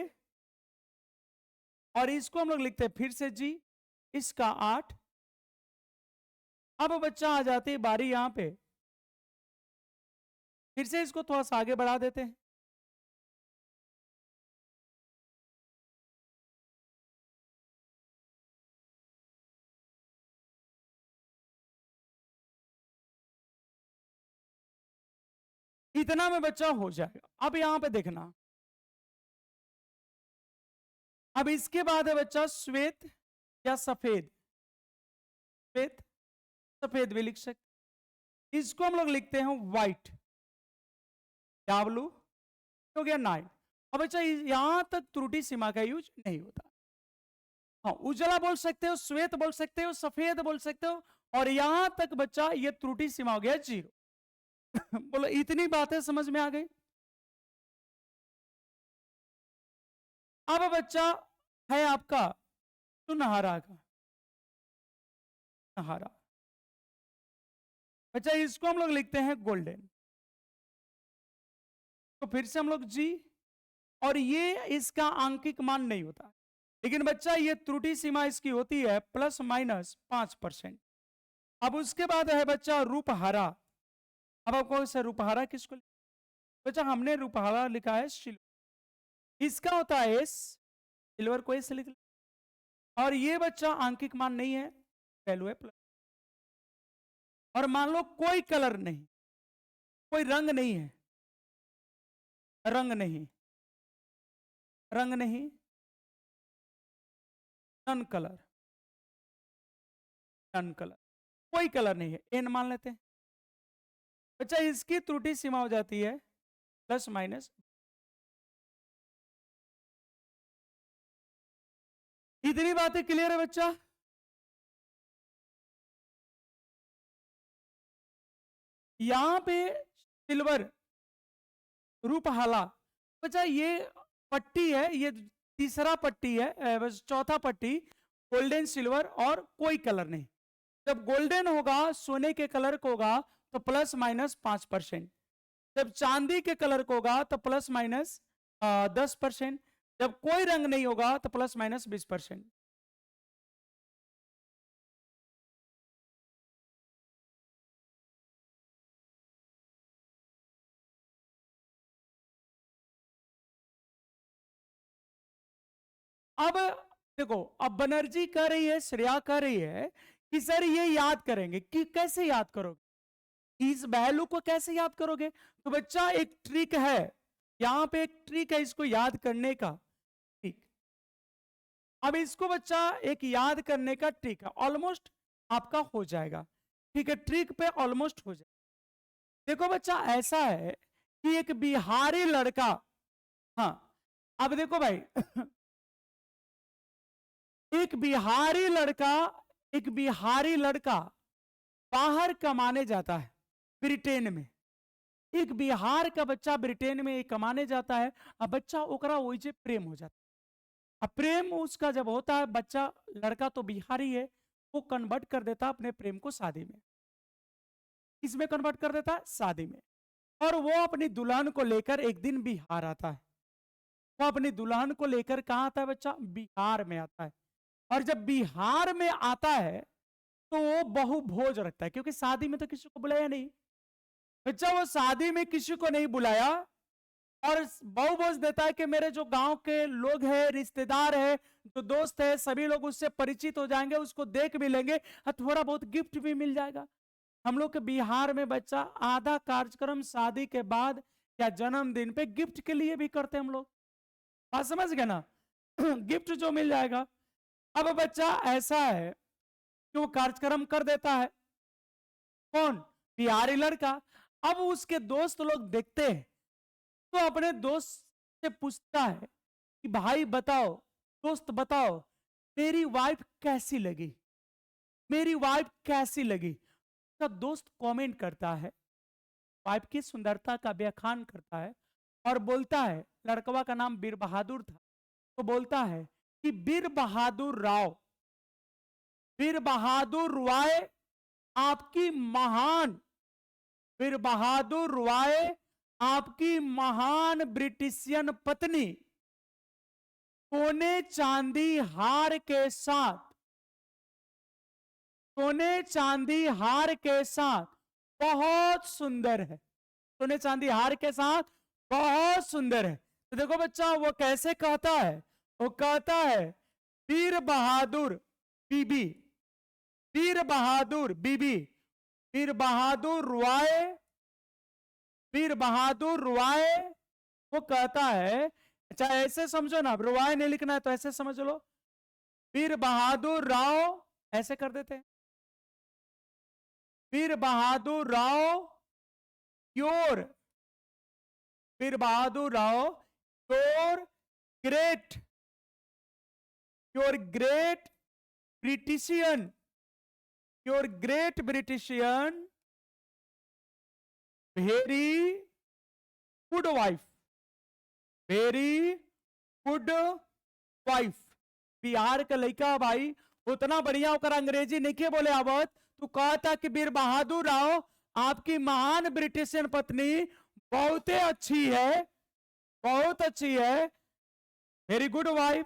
और इसको हम लोग लिखते हैं फिर से जी। इसका 8। अब बच्चा आ जाती है बारी यहां पे, फिर से इसको थोड़ा सा आगे बढ़ा देते हैं। इतना में बच्चा हो जाएगा। अब यहां पे देखना, अब इसके बाद है बच्चा श्वेत या सफेद। श्वेत सफेद भी लिख सकते, इसको हम लोग लिखते हैं व्हाइट या ब्लू, हो गया नाइट। अब बच्चा यहां तक त्रुटि सीमा का यूज नहीं होता। हाँ, उजला बोल सकते हो, श्वेत बोल सकते हो, सफेद बोल सकते हो, और यहां तक बच्चा ये त्रुटि सीमा हो गया 0। बोलो इतनी बातें समझ में आ गई। अब बच्चा है आपका सुनहरा का, सुनहरा बच्चा, इसको हम लोग लिखते हैं गोल्डन। तो फिर से हम लोग जी, और ये इसका आंकिक मान नहीं होता, लेकिन बच्चा ये त्रुटि सीमा इसकी होती है ±5%। अब उसके बाद है बच्चा रूपहरा। अब आपको से रूपहरा किसको, बच्चा हमने रूपहरा लिखा है सिल्वर, इसका होता है एस, सिल्वर को एस लिख, और ये बच्चा आंकिक मान नहीं है, वैल्यू है प्लस। और मान लो कोई कलर नहीं, कोई रंग नहीं है, रंग नहीं, रंग नहीं, नन कलर, नन कलर, कोई कलर नहीं है, एन मान लेते हैं। बच्चा इसकी त्रुटि सीमा हो जाती है ±। इतनी बातें क्लियर है बच्चा? यहां पे सिल्वर रूपहाला, बच्चा ये पट्टी है, ये तीसरा पट्टी है, बस चौथा पट्टी गोल्डन सिल्वर और कोई कलर नहीं। जब गोल्डन होगा सोने के कलर को होगा तो ±5%, जब चांदी के कलर को होगा तो ±10%, जब कोई रंग नहीं होगा तो ±20%। अब देखो, अब बनर्जी कह रही है, श्रेया कह रही है कि सर ये याद करेंगे, कि कैसे याद करोगे, इस वैल्यू को कैसे याद करोगे? तो बच्चा एक ट्रिक है, यहां पे एक ट्रिक है इसको याद करने का, ठीक। अब इसको बच्चा एक याद करने का ट्रिक है, ऑलमोस्ट आपका हो जाएगा, ठीक है, ट्रिक पे ऑलमोस्ट हो जाएगा। देखो बच्चा ऐसा है कि एक बिहारी लड़का, हाँ अब देखो भाई, एक बिहारी लड़का, एक बिहारी लड़का बाहर कमाने जाता है ब्रिटेन में, एक बिहार का बच्चा ब्रिटेन में कमाने जाता है। अब बच्चा ओकरा वही प्रेम हो जाता है। अब प्रेम उसका जब होता है, बच्चा लड़का तो बिहारी है, वो कन्वर्ट कर देता है अपने प्रेम को शादी में। किसमें कन्वर्ट कर देता है? शादी में। और वो अपनी दुल्हन को लेकर एक दिन बिहार आता है। वो अपनी दुल्हन को लेकर कहां आता है बच्चा? बिहार में आता है। और जब बिहार में आता है तो वो बहु भोज रखता है, क्योंकि शादी में तो किसी को बुलाया नहीं बच्चा, वो शादी में किसी को नहीं बुलाया, और बहु भोज देता है कि मेरे जो गांव के लोग हैं, रिश्तेदार है, जो दोस्त है, सभी लोग उससे परिचित हो जाएंगे, उसको देख भी लेंगे, और थोड़ा बहुत गिफ्ट भी मिल जाएगा। हम लोग के बिहार में बच्चा आधा कार्यक्रम शादी के बाद या जन्मदिन पे गिफ्ट के लिए भी करते हैं हम लोग, बात समझ गए ना? गिफ्ट जो मिल जाएगा। अब बच्चा ऐसा है कि वो कार्यक्रम कर देता है, कौन? बिहारी लड़का। अब उसके दोस्त लोग देखते हैं तो अपने दोस्त से पूछता है कि भाई बताओ, दोस्त बताओ, मेरी वाइफ कैसी लगी, मेरी वाइफ कैसी लगी? तो दोस्त कमेंट करता है, वाइफ की सुंदरता का व्याख्यान करता है, और बोलता है, लड़कवा का नाम वीर बहादुर था, तो बोलता है कि वीर बहादुर राव, वीर बहादुर राय आपकी महान, वीर बहादुर राय आपकी महान ब्रिटिशियन पत्नी सोने चांदी हार के साथ, सोने चांदी हार के साथ बहुत सुंदर है, सोने चांदी हार के साथ बहुत सुंदर है। तो देखो बच्चा वो कैसे कहता है, वो कहता है वीर बहादुर बीबी, वीर बहादुर बीबी, वीर बहादुर राय वीर बहादुर राय, वो कहता है, अच्छा ऐसे समझो ना, राय नहीं लिखना है तो ऐसे समझ लो, वीर बहादुर राव, ऐसे कर देते हैं, Veer Bahadur Rao your, Veer Bahadur Rao your great, your great Britishian, your great Britishian very good wife, very good wife. Bihar का लड़का भाई उतना बढ़िया होकर अंग्रेजी नहीं के बोले आवत, तू कहता कि वीर बहादुर राव आपकी महान ब्रिटिशियन पत्नी बहुत अच्छी है, बहुत अच्छी है, very good wife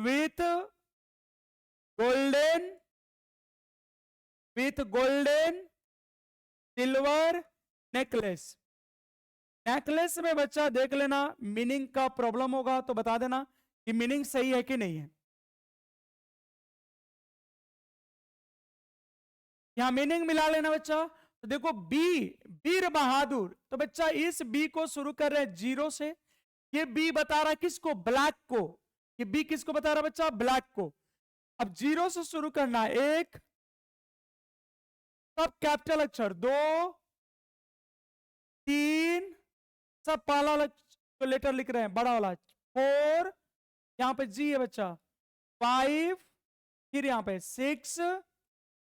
with golden, with golden silver necklace. Necklace में बच्चा देख लेना, मीनिंग का प्रॉब्लम होगा तो बता देना कि मीनिंग सही है कि नहीं है। यहां मीनिंग मिला लेना बच्चा। तो देखो बी, वीर बहादुर, तो बच्चा इस बी को शुरू कर रहे हैं जीरो से। ये बी बता रहा है किसको? ब्लैक को। ये बी किसको बता रहा है बच्चा? ब्लैक को। अब जीरो से शुरू करना है, एक, सब कैपिटल अक्षर, दो, तीन, सब पहला लेटर लिख रहे हैं बड़ा वाला, फोर, यहां पे जी है बच्चा, फाइव, फिर यहां पे सिक्स,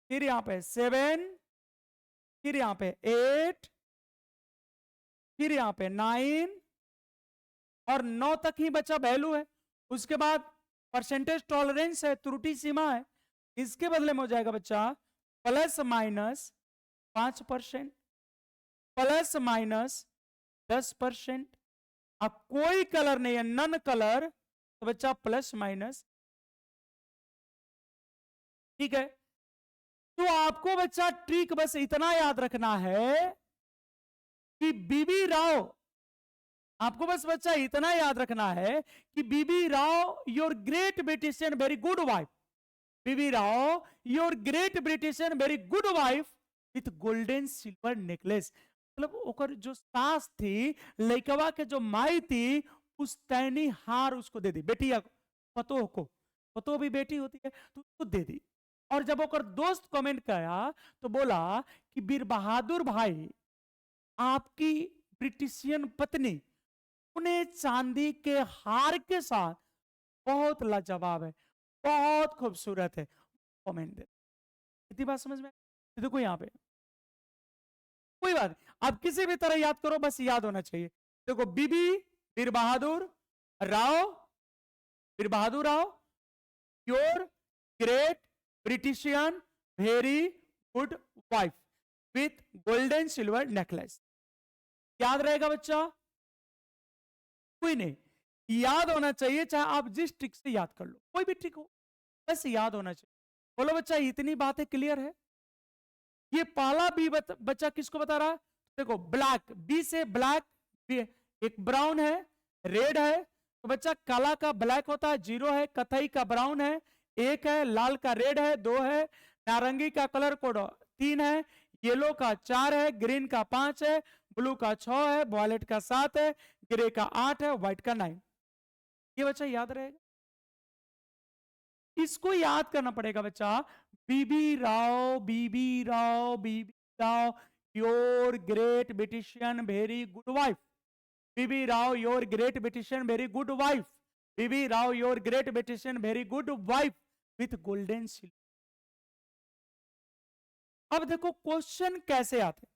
फिर यहां पे सेवन, फिर यहां पे एट, फिर यहां पे नाइन, और 9 तक ही बच्चा वैल्यू है। उसके बाद परसेंटेज टॉलरेंस है, त्रुटि सीमा है, इसके बदले में हो जाएगा बच्चा प्लस माइनस 5%, प्लस माइनस 10%। अब कोई कलर नहीं है, नन कलर, तो बच्चा प्लस माइनस, ठीक है। तो आपको बच्चा ट्रिक बस इतना याद रखना है कि बीबी राव, आपको बस बच्चा इतना याद रखना है कि BB Rao your great Britishian very good wife, BB Rao your great Britishian very good wife with golden silver necklace. मतलब ओकर जो सास थी, लइकवा के जो माई थी, उस तैनी हार उसको दे दी, बेटिया को, पतो को, पतो भी बेटी होती है तो उसको दे दी। और जब ओकर दोस्त कमेंट किया तो बोला कि बीर बहादुर भाई, आपकी ब्रिटिशियन पत्नी उन्हें चांदी के हार के साथ बहुत लाजवाब है, बहुत खूबसूरत है, कमेंट दे। इतनी बात समझ में? देखो यहां पे कोई बात, आप किसी भी तरह याद करो, बस याद होना चाहिए। देखो BB Veer Bahadur Rao, Veer Bahadur Rao your great Britishian very good wife with golden silver necklace. याद रहेगा बच्चा? कोई नहीं, याद होना चाहिए, चाहे आप जिस ट्रिक से याद कर लो, कोई भी ट्रिक हो, बस याद होना चाहिए। बोलो बच्चा, इतनी बातें क्लियर है? ये पहला बी बच्चा किसको बता रहा है? देखो ब्लैक, बी से ब्लैक, एक ब्राउन है, रेड है, तो बच्चा काला का ब्लैक होता है, जीरो है, कथई का ब्राउन है, एक है, लाल का रेड है, दो है, नारंगी का कलर कोड 3 है, येलो का 4 है, ग्रीन का 5 है, ब्लू का 6 है, वॉयलेट का 7 है, ग्रे का 8 है, व्हाइट का 9। ये बच्चा याद रहेगा, इसको याद करना पड़ेगा बच्चा। BB Rao, BB Rao, BB Rao your great Britishian very good wife, BB Rao your great Britishian very good wife, BB Rao your great Britishian very good wife with golden silver. अब देखो क्वेश्चन कैसे आते हैं।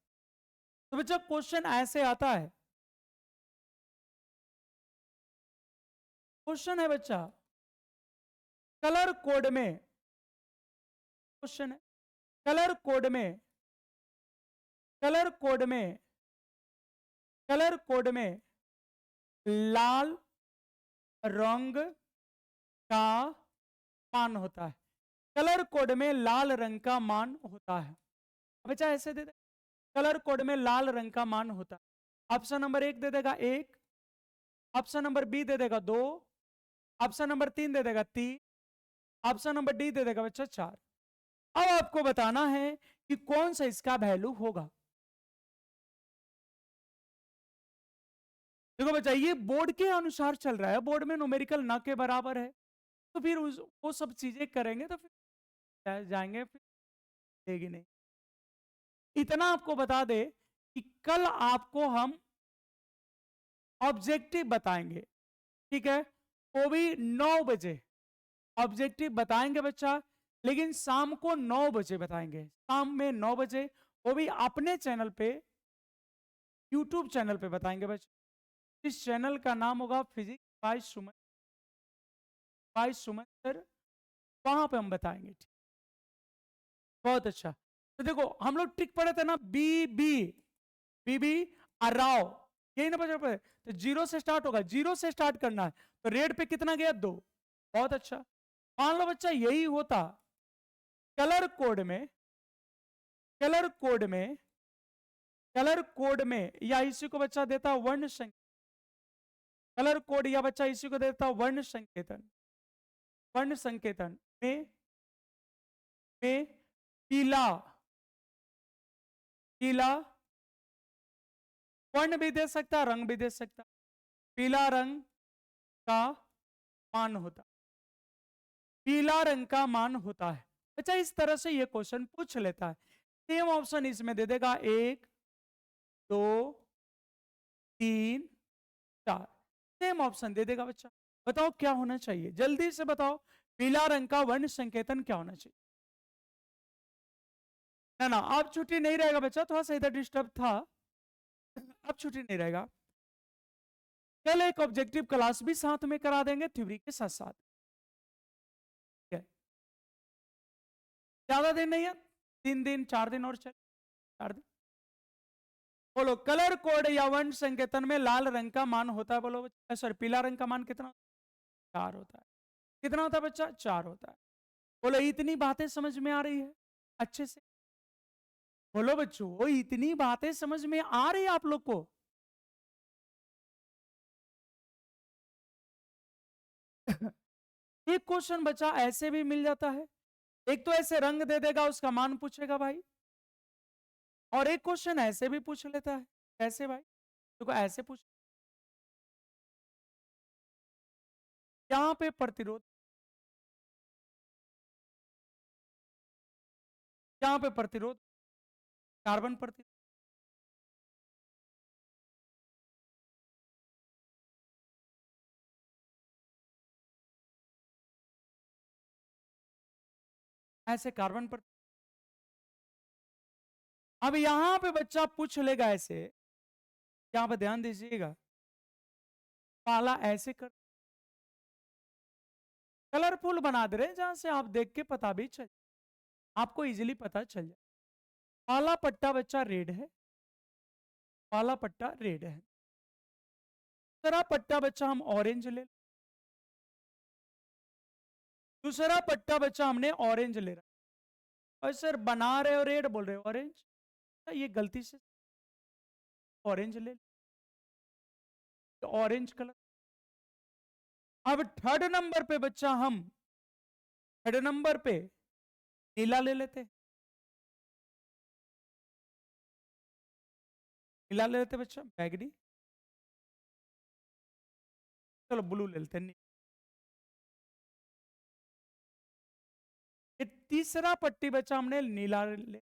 तो बच्चा क्वेश्चन ऐसे आता है, क्वेश्चन है बच्चा कलर कोड में, क्वेश्चन है कलर कोड में, कलर कोड में, कलर कोड में लाल रंग का मान होता है, कलर कोड में लाल रंग का मान होता है। बच्चा ऐसे दे दे, कलर कोड में लाल रंग का मान होता है। ऑप्शन नंबर 1 दे देगा 1, ऑप्शन नंबर बी दे देगा 2, ऑप्शन नंबर 3 दे देगा 3, ऑप्शन नंबर डी दे देगा बच्चा 4। अब आपको बताना है कि कौन सा इसका वैल्यू होगा। देखो बच्चा, ये बोर्ड के अनुसार चल रहा है, बोर्ड में न्यूमेरिकल न के बराबर है, तो फिर वो सब चीजें करेंगे तो फिर जाएंगे, फिर देगी नहीं। इतना आपको बता दे कि कल आपको हम ऑब्जेक्टिव बताएंगे, ठीक है, वो भी 9 बजे ऑब्जेक्टिव बताएंगे बच्चा, लेकिन शाम को 9 बजे बताएंगे, शाम में 9 बजे, वो भी अपने चैनल पे, यूट्यूब चैनल पे बताएंगे बच्चा। इस चैनल का नाम होगा फिजिक्स बाय सुमन सर, वहां पे हम बताएंगे, ठीक। बहुत अच्छा। तो देखो हम लोग ट्रिक पढ़े थे ना, बी अराव, यही ना बचा पड़े, तो जीरो से स्टार्ट होगा, जीरो से स्टार्ट करना है, तो रेड पे कितना गया 2। बहुत अच्छा। मान लो बच्चा यही होता कलर कोड में, कलर कोड में, कलर कोड में, या इसी को बच्चा देता वर्ण संकेतन, कलर कोड या बच्चा इसी को देता वर्ण संकेतन, वर्ण संकेतन में पीला, पीला वर्ण भी दे सकता, रंग भी दे सकता, पीला रंग का मान होता, पीला रंग का मान होता है। अच्छा, इस तरह से ये क्वेश्चन पूछ लेता है। सेम ऑप्शन इसमें दे देगा 1 2 3 4, सेम ऑप्शन दे देगा बच्चा। बताओ क्या होना चाहिए, जल्दी से बताओ, पीला रंग का वर्ण संकेतन क्या होना चाहिए। ना ना, अब छुट्टी नहीं रहेगा बच्चा, थोड़ा सा इधर डिस्टर्ब था, अब छुट्टी नहीं रहेगा। कल एक ऑब्जेक्टिव क्लास भी साथ में करा देंगे, थ्योरी के साथ साथ। ज्यादा दिन नहीं है, 3 दिन 4 दिन और चल, 4 दिन। बोलो, कलर कोड या वर्ण संकेतन में लाल रंग का मान होता है, बोलो सॉरी, पीला रंग का मान कितना, 4 होता है। कितना होता है बच्चा, 4 होता है। बोलो, इतनी बातें समझ में आ रही है अच्छे से, बोलो बच्चों, इतनी बातें समझ में आ रही है आप लोग को। एक क्वेश्चन बच्चा ऐसे भी मिल जाता है, एक तो ऐसे रंग दे देगा, उसका मान पूछेगा भाई, और एक क्वेश्चन ऐसे भी पूछ लेता है, कैसे भाई, देखो ऐसे पूछ, यहां पे प्रतिरोध, यहां पे प्रतिरोध, कार्बन प्रतिरोध, ऐसे कार्बन पर, अब यहां पे बच्चा पूछ लेगा ऐसे, यहां पे ध्यान दीजिएगा, पाला ऐसे कर, कलरफुल बना दे रहे, जहां से आप देख के पता भी चल, आपको इजीली पता चल जाए। पाला पट्टा बच्चा रेड है, पाला पट्टा रेड है, दूसरा पट्टा बच्चा हम ऑरेंज ले, दूसरा पट्टा बच्चा हमने ऑरेंज ले रहा, और सर बना रहे हो रेड, बोल रहे हो ऑरेंज, ये गलती से ऑरेंज ले, ऑरेंज कलर। अब थर्ड नंबर पे बच्चा हम, थर्ड नंबर पे नीला ले लेते, नीला ले लेते बच्चा, बैगनी, चलो ब्लू ले लेते हैं। ये तीसरा पट्टी बच्चा हमने नीला ले,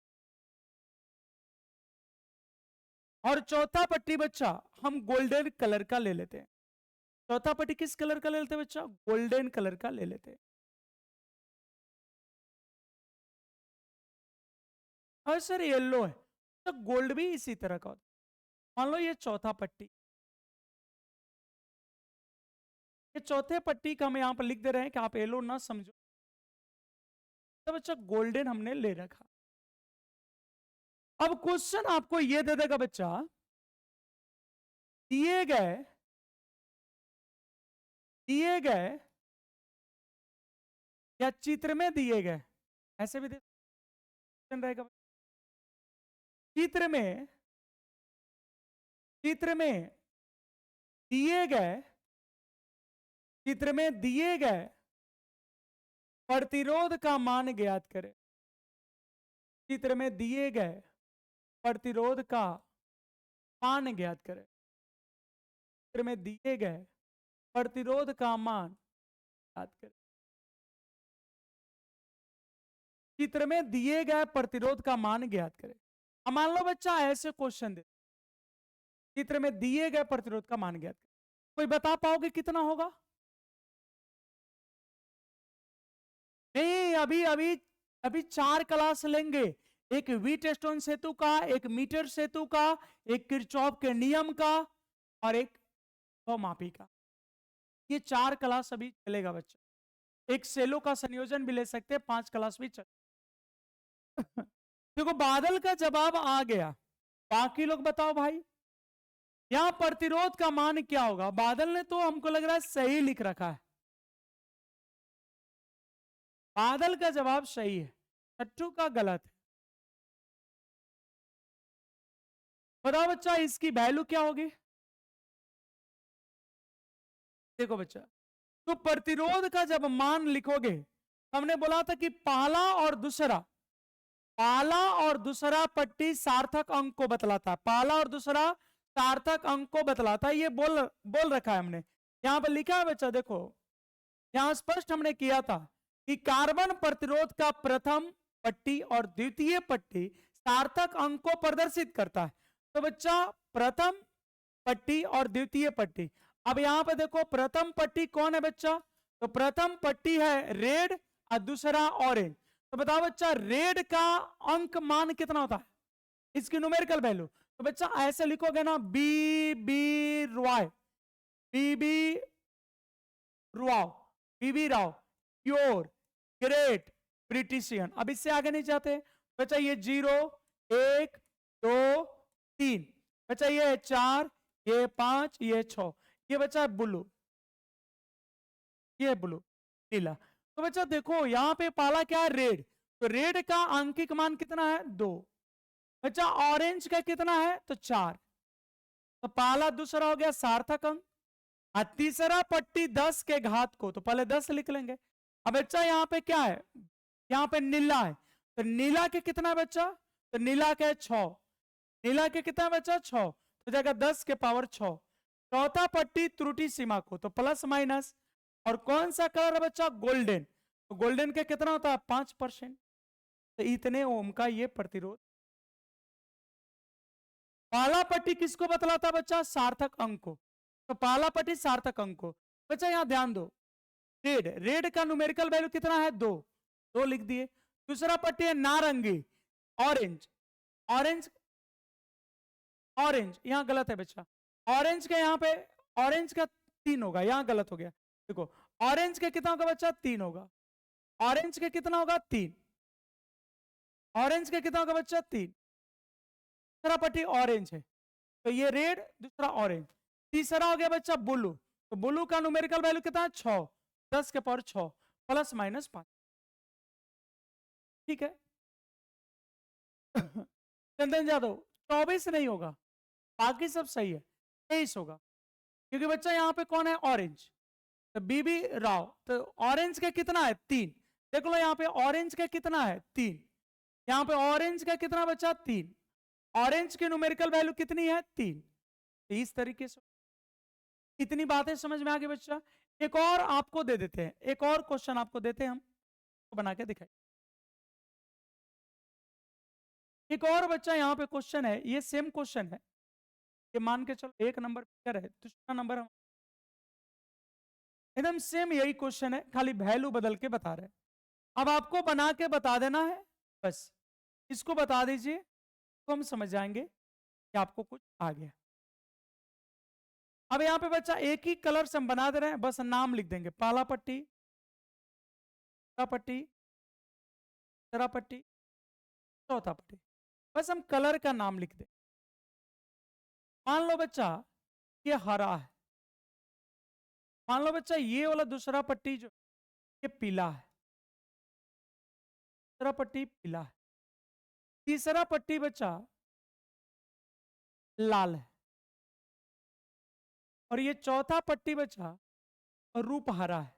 और चौथा पट्टी बच्चा हम गोल्डन कलर का ले लेते हैं। चौथा पट्टी किस कलर का ले लेते हैं बच्चा, गोल्डन कलर का ले लेते हैं। और सर येलो है, तो गोल्ड भी इसी तरह का होता है। मान लो ये चौथा पट्टी, ये चौथे पट्टी का हम यहां पर लिख दे रहे हैं कि आप येलो ना समझो, तो बच्चा गोल्डन हमने ले रखा। अब क्वेश्चन आपको ये दे देगा बच्चा, दिए गए, दिए गए या चित्र में दिए गए, ऐसे भी दे रहेगा, चित्र में, चित्र में दिए गए, चित्र में दिए गए प्रतिरोध का मान ज्ञात करें, चित्र में दिए गए प्रतिरोध का मान ज्ञात करें। चित्र में दिए गए प्रतिरोध का मान याद करें। चित्र में दिए गए प्रतिरोध का मान ज्ञात करें। अब मान लो बच्चा ऐसे क्वेश्चन दे, चित्र में दिए गए प्रतिरोध का मान ज्ञात करें, कोई बता पाओगे कितना होगा? नहीं, अभी अभी अभी 4 क्लास लेंगे, एक व्हीटस्टोन सेतु का, एक मीटर सेतु का, एक किरचॉफ के नियम का, और एक मापी का। ये 4 क्लास अभी चलेगा बच्चा। एक सेलो का संयोजन भी ले सकते हैं, 5 क्लास भी चल। देखो बादल का जवाब आ गया, बाकी लोग बताओ भाई यहां प्रतिरोध का मान क्या होगा? बादल ने तो हमको लग रहा है सही लिख रखा है, बादल का जवाब सही है, छट्टू का गलत है। बताओ बच्चा इसकी वैल्यू क्या होगी? देखो बच्चा, तो प्रतिरोध का जब मान लिखोगे, हमने बोला था कि पहला और दूसरा पट्टी सार्थक अंक को बतलाता है, पहला और दूसरा सार्थक अंक को बतलाता है, ये बोल रखा है हमने। यहां पर लिखा है बच्चा, देखो यहां स्पष्ट हमने किया था कि कार्बन प्रतिरोध का प्रथम पट्टी और द्वितीय पट्टी सार्थक अंक को प्रदर्शित करता है। तो बच्चा प्रथम पट्टी और द्वितीय पट्टी, अब यहां पे देखो प्रथम पट्टी कौन है बच्चा? तो प्रथम पट्टी है रेड और दूसरा ऑरेंज। तो बताओ बच्चा रेड का अंक मान कितना होता है, इसकी न्यूमेरिकल वैल्यू? तो बच्चा ऐसे लिखोगे ना, B B Roy, B B Rao, B B Rao, pure, great, Britishian. अब इससे आगे नहीं जाते बच्चा, ये 0 1 2 3, बच्चा ये 4, ये 5, ये 6, ये बच्चा ब्लू, ये ब्लू नीला। तो बच्चा देखो यहां पे पहला क्या है रेड, तो रेड का अंकिक मान कितना है 2। बच्चा ऑरेंज का कितना है तो 4। तो पहला दूसरा हो गया सार्थक अंक, और तीसरा पट्टी 10 के घात को, तो पहले 10 लिख लेंगे। अब बच्चा यहाँ पे क्या है, यहाँ पे नीला है, तो नीला के कितना है बच्चा? तो नीला के 6, नीला के कितना है बच्चा 6, तो जाएगा 10 के पावर 6। चौथा पट्टी त्रुटि सीमा को, तो प्लस माइनस, और कौन सा कलर है बच्चा? गोल्डन, तो गोल्डन के कितना होता है 5%। तो इतने ओम का ये प्रतिरोध। पहला पट्टी किसको बतलाता है बच्चा? सार्थक अंक को, तो पहला पट्टी सार्थक अंक को। बच्चा यहां ध्यान दो, रेड, रेड का न्यूमेरिकल वैल्यू कितना है 2, 2 लिख दिए। दूसरा पट्टी है नारंगी, ऑरेंज, ऑरेंज, ऑरेंज यहां गलत है बच्चा, ऑरेंज का यहां पे ऑरेंज का 3 होगा, यहां गलत हो गया। देखो ऑरेंज के कितना होगा बच्चा? 3 होगा। ऑरेंज के कितना होगा? 3। ऑरेंज के कितना होगा बच्चा? 3। दूसरा पट्टी ऑरेंज है, तो ये रेड, दूसरा ऑरेंज। तीसरा हो गया बच्चा ब्लू, तो ब्लू का न्यूमेरिकल वैल्यू कितना है 6, 10 के पावर 6 प्लस माइनस 5। ठीक है। चंदन यादव 24 नहीं होगा, बाकी सब सही है, 23 होगा, क्योंकि बच्चा यहाँ पे कौन है? ऑरेंज, तो बीबी राव, तो ऑरेंज का कितना है 3। देख लो यहाँ पे ऑरेंज का कितना है 3, यहाँ पे ऑरेंज का कितना बच्चा 3, ऑरेंज की न्यूमेरिकल वैल्यू कितनी है 3। तो इस तरीके से इतनी बातें समझ में आ गई बच्चा। एक और आपको दे देते हैं, एक और क्वेश्चन आपको देते हैं हम, तो बना के दिखाई। एक और बच्चा यहाँ पे क्वेश्चन है, ये सेम क्वेश्चन है, ये मान के चलो 1 नंबर क्लियर है, दूसरा नंबर हम एकदम सेम यही क्वेश्चन है, खाली वैल्यू बदल के बता रहे हैं। अब आपको बना के बता देना है, बस इसको बता दीजिए तो हम समझ जाएंगे कि आपको कुछ आ गया। अब यहाँ पे बच्चा एक ही कलर से हम बना दे रहे हैं, बस नाम लिख देंगे, पहला पट्टी, दूसरा पट्टी, तीसरा पट्टी, चौथा पट्टी, बस हम कलर का नाम लिख दें। मान लो बच्चा ये हरा है, मान लो बच्चा ये वाला दूसरा पट्टी जो ये पीला है, दूसरा पट्टी पीला है, तीसरा पट्टी बच्चा लाल है, और ये चौथा पट्टी बच्चा रूप हरा है।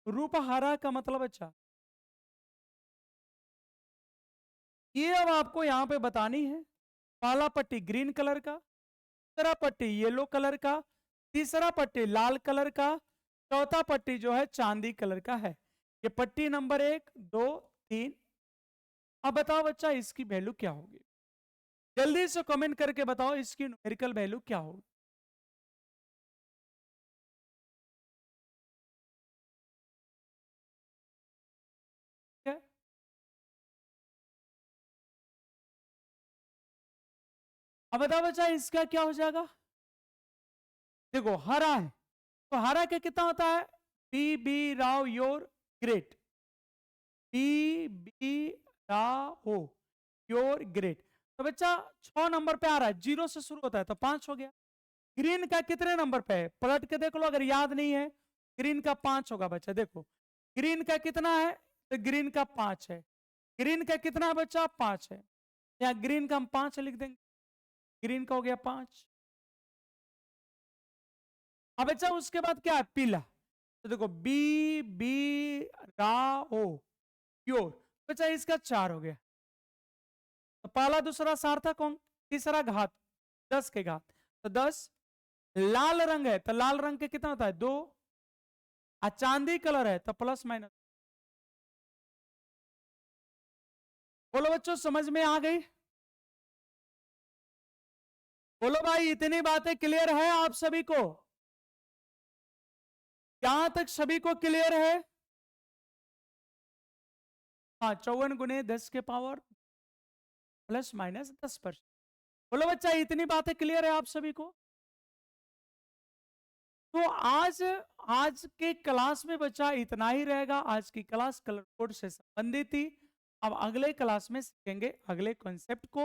रूप हरा का मतलब बच्चा ये अब आपको यहां पे बतानी है, पहला पट्टी ग्रीन कलर का, दूसरा पट्टी येलो कलर का, तीसरा पट्टी लाल कलर का, चौथा पट्टी जो है चांदी कलर का है। ये पट्टी नंबर 1, 2, 3। अब बताओ बच्चा इसकी वैल्यू क्या होगी? जल्दी से कमेंट करके बताओ इसकी न्यूमेरिकल वैल्यू क्या होगी। ठीक है? अब बताओ बच्चा इसका क्या हो जाएगा? देखो हरा है, तो हरा के कितना होता है? B B Rao your great, B B Rao your great. तो बच्चा 6 नंबर पे आ रहा है, 0 से शुरू होता है तो 5 हो गया। ग्रीन का कितने नंबर पे है? पलट के देख लो, अगर याद नहीं है ग्रीन का 5 होगा बच्चा। देखो ग्रीन का कितना है, तो ग्रीन का 5 है। ग्रीन का कितना है बच्चा? 5 है। या ग्रीन का हम 5 लिख देंगे, ग्रीन का हो गया 5। अब बच्चा उसके बाद क्या है? पीला। तो देखो बी बी रा ओ प्योर, बच्चा इसका 4 हो गया। तो पहला दूसरा सार्थक कौन? तीसरा घात, 10 के घात, तो 10। लाल रंग है तो लाल रंग के कितना होता है? 2। चांदी कलर है तो प्लस माइनस। बोलो बच्चों समझ में आ गई? बोलो भाई इतनी बातें क्लियर है आप सभी को? यहां तक सभी को क्लियर है? हाँ 54 गुने 10 के पावर प्लस माइनस 10%। बोलो बच्चा इतनी बातें क्लियर है आप सभी को? तो आज के क्लास में बच्चा इतना ही रहेगा। आज की क्लास कलर कोड से संबंधित थी। अब अगले क्लास में सीखेंगे अगले कॉन्सेप्ट को।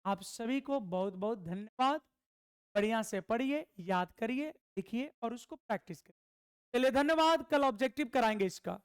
आप सभी को बहुत बहुत धन्यवाद। बढ़िया से पढ़िए, याद करिए, लिखिए और उसको प्रैक्टिस करिए। चलिए धन्यवाद। कल ऑब्जेक्टिव कराएंगे इसका।